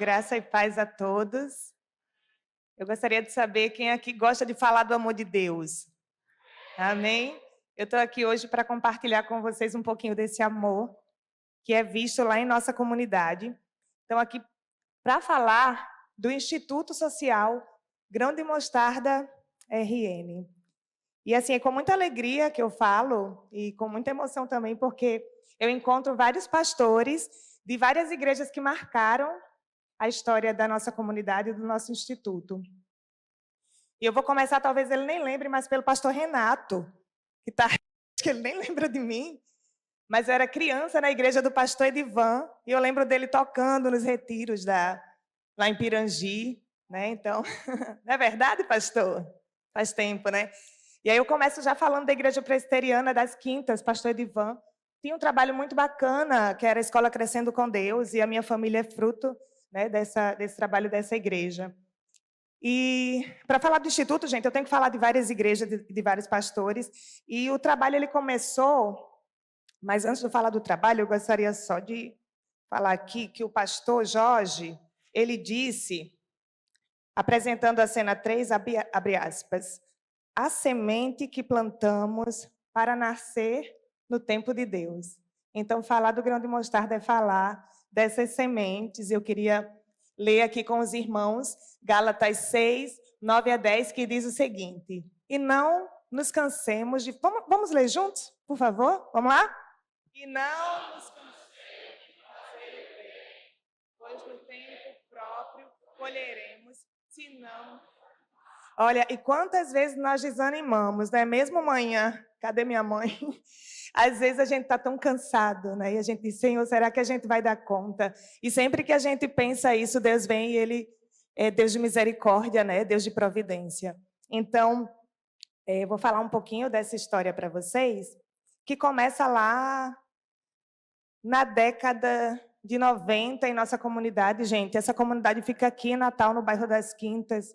Graça e paz a todos. Eu gostaria de saber quem aqui gosta de falar do amor de Deus. Amém? Eu estou aqui hoje para compartilhar com vocês um pouquinho desse amor que é visto lá em nossa comunidade. Então, aqui para falar do Instituto Social Grão de Mostarda RN. E assim, é com muita alegria que eu falo e com muita emoção também, porque eu encontro vários pastores de várias igrejas que marcaram a história da nossa comunidade e do nosso instituto. E eu vou começar, talvez ele nem lembre, mas pelo pastor Renato, que está que ele nem lembra de mim, mas eu era criança na igreja do pastor Edivan, e eu lembro dele tocando nos retiros lá em Pirangi, né? Então, não é verdade, pastor? Faz tempo, né? E aí eu começo já falando da igreja presbiteriana das Quintas, pastor Edivan. Tinha um trabalho muito bacana, que era a Escola Crescendo com Deus, e a minha família é fruto, né, desse trabalho dessa igreja. E para falar do Instituto, gente, eu tenho que falar de várias igrejas, de vários pastores, e o trabalho ele começou, mas antes de falar do trabalho, eu gostaria só de falar aqui que o pastor Jorge, ele disse, apresentando a cena 3, abre aspas, a semente que plantamos para nascer no tempo de Deus. Então, falar do grão de mostarda é falar dessas sementes. Eu queria ler aqui com os irmãos Gálatas 6, 9 a 10, que diz o seguinte: e não nos cansemos de... Vamos ler juntos, por favor? Vamos lá? E não nos cansemos de fazer o bem, pois no tempo próprio colheremos, se não... Olha, e quantas vezes nós desanimamos, né? Mesmo amanhã, cadê minha mãe? Às vezes a gente está tão cansado, né? E a gente diz, Senhor, será que a gente vai dar conta? E sempre que a gente pensa isso, Deus vem e Ele é Deus de misericórdia, né? Deus de providência. Então, eu vou falar um pouquinho dessa história para vocês, que começa lá na década de 90 em nossa comunidade, gente. Essa comunidade fica aqui em Natal, no bairro das Quintas.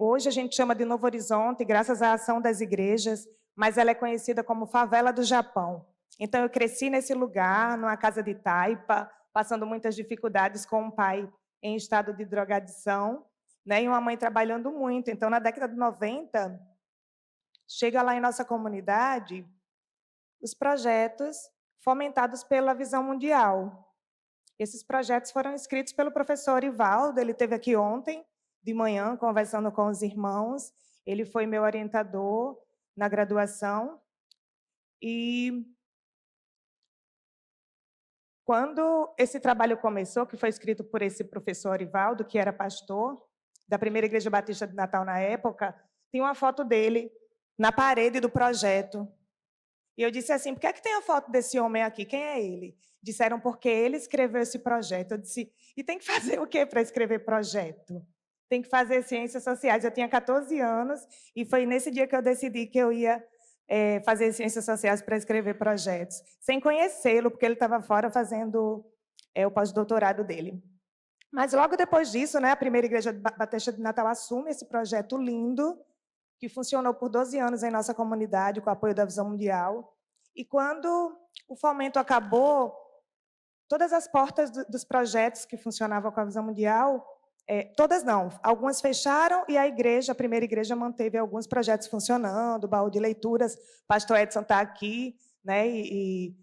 Hoje a gente chama de Novo Horizonte, graças à ação das igrejas, mas ela é conhecida como Favela do Japão. Então, eu cresci nesse lugar, numa casa de taipa, passando muitas dificuldades com um pai em estado de drogadição, né, e uma mãe trabalhando muito. Então, na década de 90, chega lá em nossa comunidade os projetos fomentados pela Visão Mundial. Esses projetos foram escritos pelo professor Ivaldo, ele esteve aqui ontem, de manhã, conversando com os irmãos. Ele foi meu orientador na graduação. E quando esse trabalho começou, que foi escrito por esse professor Ivaldo, que era pastor da Primeira Igreja Batista de Natal na época, tem uma foto dele na parede do projeto. E eu disse assim, por que é que tem a foto desse homem aqui? Quem é ele? Disseram, porque ele escreveu esse projeto. Eu disse, e tem que fazer o quê para escrever projeto? Tem que fazer ciências sociais. Eu tinha 14 anos e foi nesse dia que eu decidi que eu ia fazer ciências sociais para escrever projetos, sem conhecê-lo, porque ele estava fora fazendo o pós-doutorado dele. Mas logo depois disso, né, a Primeira Igreja Batista de Natal assume esse projeto lindo, que funcionou por 12 anos em nossa comunidade, com o apoio da Visão Mundial. E quando o fomento acabou, todas as portas dos projetos que funcionavam com a Visão Mundial, todas não, algumas fecharam e a Primeira Igreja manteve alguns projetos funcionando, baú de leituras, pastor Edson está aqui, né, e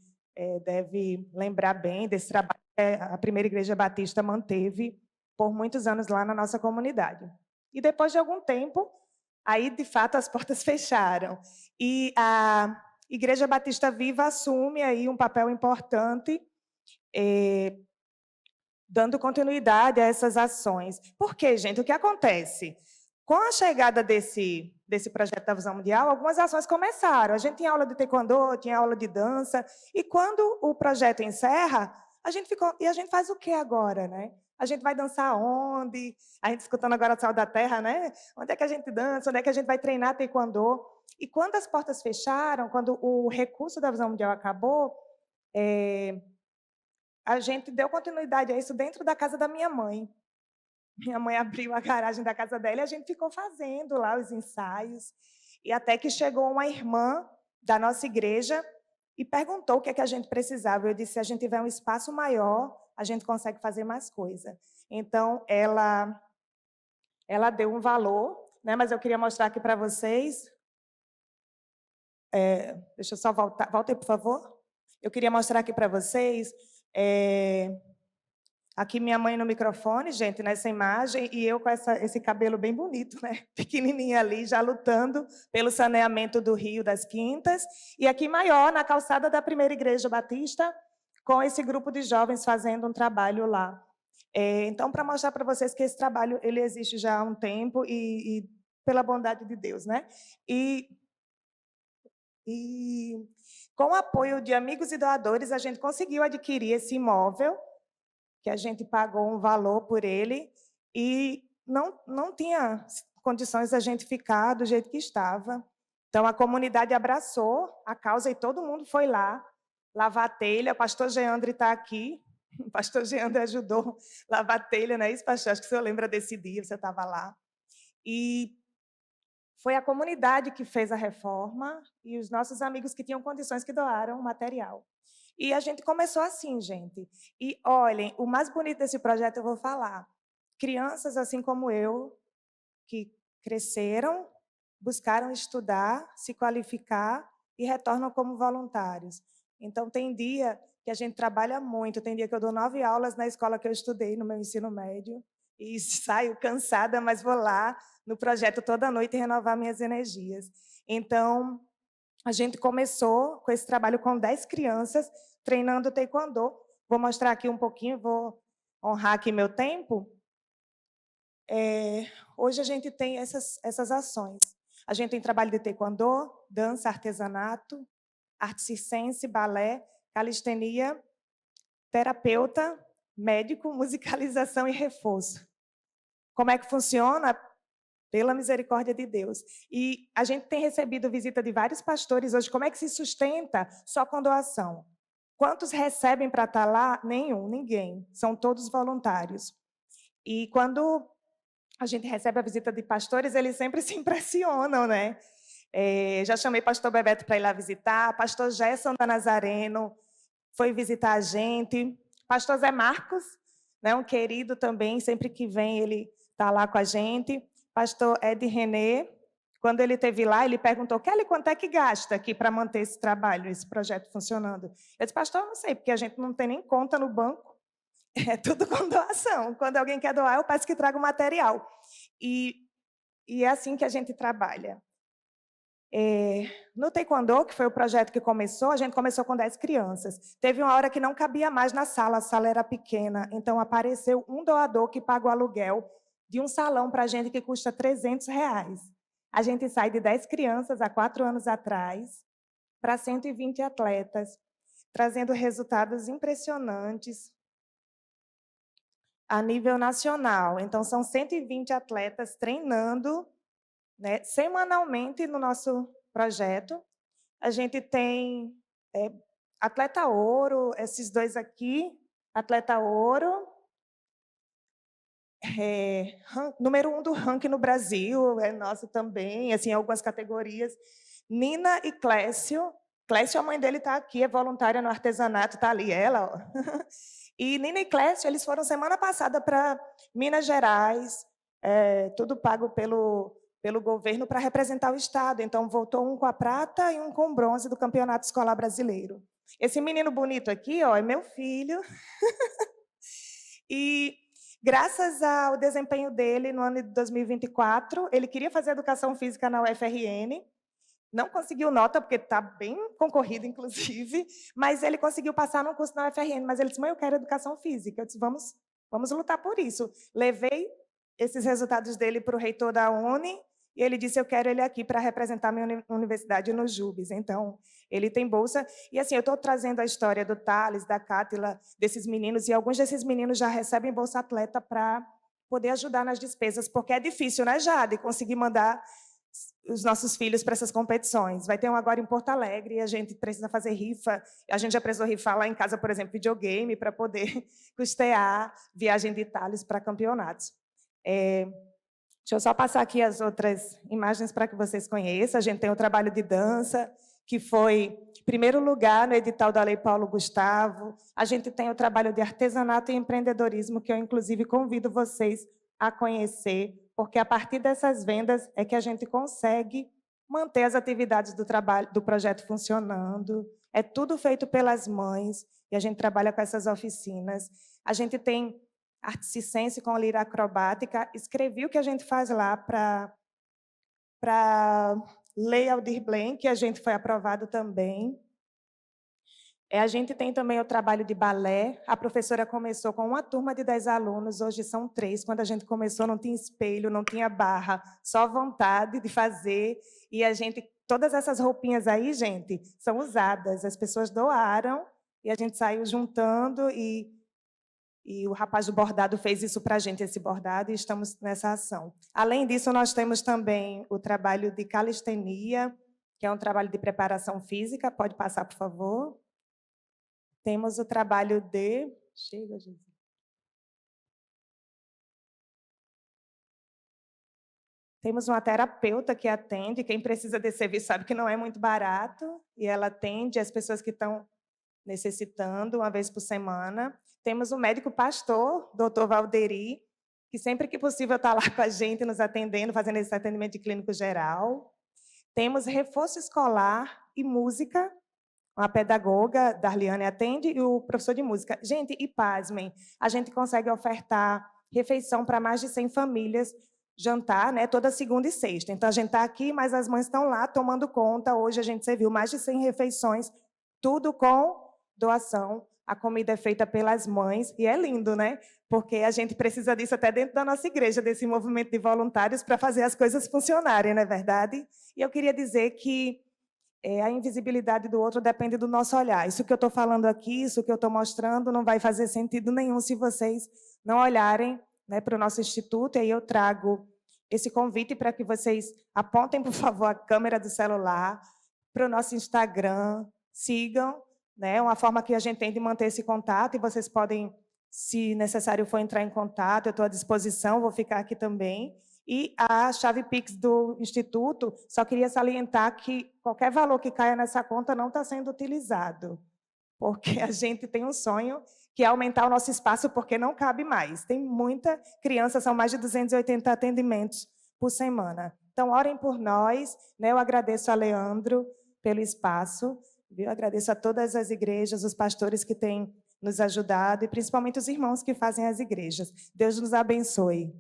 deve lembrar bem desse trabalho que a Primeira Igreja Batista manteve por muitos anos lá na nossa comunidade. E depois de algum tempo, aí, de fato, as portas fecharam. E a Igreja Batista Viva assume aí um papel importante, dando continuidade a essas ações. Por quê, gente? O que acontece? Com a chegada desse projeto da Visão Mundial, algumas ações começaram. A gente tinha aula de taekwondo, tinha aula de dança, e quando o projeto encerra, a gente ficou... E a gente faz o quê agora, né? A gente vai dançar onde? A gente escutando agora o Sal da Terra, né? Onde é que a gente dança? Onde é que a gente vai treinar taekwondo? E quando as portas fecharam, quando o recurso da Visão Mundial acabou, a gente deu continuidade a isso dentro da casa da minha mãe. Minha mãe abriu a garagem da casa dela e a gente ficou fazendo lá os ensaios. E até que chegou uma irmã da nossa igreja e perguntou o que é que a gente precisava. Eu disse, se a gente tiver um espaço maior, a gente consegue fazer mais coisa. Então, ela deu um valor, né? Mas eu queria mostrar aqui para vocês. Deixa eu só voltar. Volta aí, por favor. Eu queria mostrar aqui para vocês. Aqui minha mãe no microfone, gente, nessa imagem, e eu com esse cabelo bem bonito, né? Pequenininha ali, já lutando pelo saneamento do Rio das Quintas. E aqui maior, na calçada da Primeira Igreja Batista, com esse grupo de jovens fazendo um trabalho lá. Então, para mostrar para vocês que esse trabalho ele existe já há um tempo e pela bondade de Deus, né? E com o apoio de amigos e doadores, a gente conseguiu adquirir esse imóvel, que a gente pagou um valor por ele, e não tinha condições da gente ficar do jeito que estava. Então, a comunidade abraçou a causa e todo mundo foi lá lavar a telha. O pastor Geandre está aqui. O pastor Geandre ajudou a lavar a telha, não é isso, pastor? Acho que o senhor lembra desse dia, você estava lá. E foi a comunidade que fez a reforma e os nossos amigos que tinham condições que doaram o material. E a gente começou assim, gente. E, olhem, o mais bonito desse projeto eu vou falar. Crianças, assim como eu, que cresceram, buscaram estudar, se qualificar e retornam como voluntários. Então, tem dia que a gente trabalha muito, tem dia que eu dou 9 aulas na escola que eu estudei, no meu ensino médio, e saio cansada, mas vou lá no projeto toda noite renovar minhas energias. Então, a gente começou com esse trabalho com 10 crianças, treinando taekwondo. Vou mostrar aqui um pouquinho, vou honrar aqui meu tempo. Hoje a gente tem essas ações. A gente tem trabalho de taekwondo, dança, artesanato, arte circense, balé, calistenia, terapeuta, médico, musicalização e reforço. Como é que funciona? Pela misericórdia de Deus. E a gente tem recebido visita de vários pastores hoje. Como é que se sustenta só com doação? Quantos recebem para estar lá? Nenhum, ninguém. São todos voluntários. E quando a gente recebe a visita de pastores, eles sempre se impressionam, né? Já chamei pastor Bebeto para ir lá visitar, pastor Gerson da Nazareno foi visitar a gente, pastor Zé Marcos, né, um querido também, sempre que vem ele está lá com a gente, pastor Ed René, quando ele esteve lá, ele perguntou, Kelly, quanto é que gasta aqui para manter esse trabalho, esse projeto funcionando? Eu disse, pastor, eu não sei, porque a gente não tem nem conta no banco, é tudo com doação. Quando alguém quer doar, eu peço que traga o material. E é assim que a gente trabalha. No taekwondo, que foi o projeto que começou, a gente começou com 10 crianças. Teve uma hora que não cabia mais na sala, a sala era pequena, então apareceu um doador que paga o aluguel de um salão para a gente que custa R$300. A gente sai de 10 crianças há 4 anos atrás para 120 atletas, trazendo resultados impressionantes a nível nacional. Então, são 120 atletas treinando, né, semanalmente no nosso projeto. A gente tem atleta ouro, esses dois aqui, atleta ouro, número 1 do ranking no Brasil, é nosso também, assim, algumas categorias. Nina e Clécio. Clécio, a mãe dele está aqui, é voluntária no artesanato, está ali ela, ó. E Nina e Clécio, eles foram semana passada para Minas Gerais, tudo pago pelo governo para representar o Estado. Então, voltou um com a prata e um com o bronze do Campeonato Escolar Brasileiro. Esse menino bonito aqui, ó, é meu filho. E, graças ao desempenho dele no ano de 2024, ele queria fazer educação física na UFRN, não conseguiu nota, porque está bem concorrido, inclusive, mas ele conseguiu passar num curso na UFRN, mas ele disse, mãe, eu quero educação física. Eu disse, vamos lutar por isso. Levei esses resultados dele para o reitor da Uni, e ele disse, eu quero ele aqui para representar minha universidade no JUBES. Então, ele tem bolsa. E, assim, eu estou trazendo a história do Thales, da Cátila, desses meninos, e alguns desses meninos já recebem bolsa atleta para poder ajudar nas despesas, porque é difícil, né, Jade, conseguir mandar os nossos filhos para essas competições. Vai ter um agora em Porto Alegre, e a gente precisa fazer rifa. A gente já precisou rifar lá em casa, por exemplo, videogame, para poder custear viagem de Thales para campeonatos. Deixa eu só passar aqui as outras imagens para que vocês conheçam. A gente tem o trabalho de dança, que foi primeiro lugar no edital da Lei Paulo Gustavo. A gente tem o trabalho de artesanato e empreendedorismo, que eu, inclusive, convido vocês a conhecer, porque a partir dessas vendas é que a gente consegue manter as atividades do trabalho, do projeto funcionando. É tudo feito pelas mães, e a gente trabalha com essas oficinas. A gente tem arte circense com lira acrobática. Escrevi o que a gente faz lá para Lei Aldir Blanc, que a gente foi aprovado também. A gente tem também o trabalho de balé. A professora começou com uma turma de 10 alunos, hoje são 3. Quando a gente começou, não tinha espelho, não tinha barra, só vontade de fazer. E a gente, todas essas roupinhas aí, gente, são usadas. As pessoas doaram e a gente saiu juntando e o rapaz do bordado fez isso para a gente, esse bordado, e estamos nessa ação. Além disso, nós temos também o trabalho de calistenia, que é um trabalho de preparação física. Pode passar, por favor. Temos o trabalho de... Chega, Jesus. Temos uma terapeuta que atende. Quem precisa desse serviço sabe que não é muito barato, e ela atende as pessoas que estão necessitando, uma vez por semana. Temos o médico pastor, doutor Valderi, que sempre que possível está lá com a gente, nos atendendo, fazendo esse atendimento de clínico geral. Temos reforço escolar e música. A pedagoga, Darliane, atende, e o professor de música. Gente, e pasmem, a gente consegue ofertar refeição para mais de 100 famílias, jantar, né, toda segunda e sexta. Então, a gente está aqui, mas as mães estão lá tomando conta. Hoje a gente serviu mais de 100 refeições, tudo com doação. A comida é feita pelas mães, e é lindo, né? Porque a gente precisa disso até dentro da nossa igreja, desse movimento de voluntários, para fazer as coisas funcionarem, não é verdade? E eu queria dizer que a invisibilidade do outro depende do nosso olhar. Isso que eu estou falando aqui, isso que eu estou mostrando, não vai fazer sentido nenhum se vocês não olharem, né, para o nosso instituto. E aí eu trago esse convite para que vocês apontem, por favor, a câmera do celular para o nosso Instagram, sigam, né, uma forma que a gente tem de manter esse contato, e vocês podem, se necessário for entrar em contato, eu estou à disposição, vou ficar aqui também. E a chave Pix do Instituto, só queria salientar que qualquer valor que caia nessa conta não está sendo utilizado, porque a gente tem um sonho, que é aumentar o nosso espaço, porque não cabe mais. Tem muita criança, são mais de 280 atendimentos por semana. Então, orem por nós, né? Eu agradeço a Leandro pelo espaço, viu? Agradeço a todas as igrejas, os pastores que têm nos ajudado, e principalmente os irmãos que fazem as igrejas. Deus nos abençoe.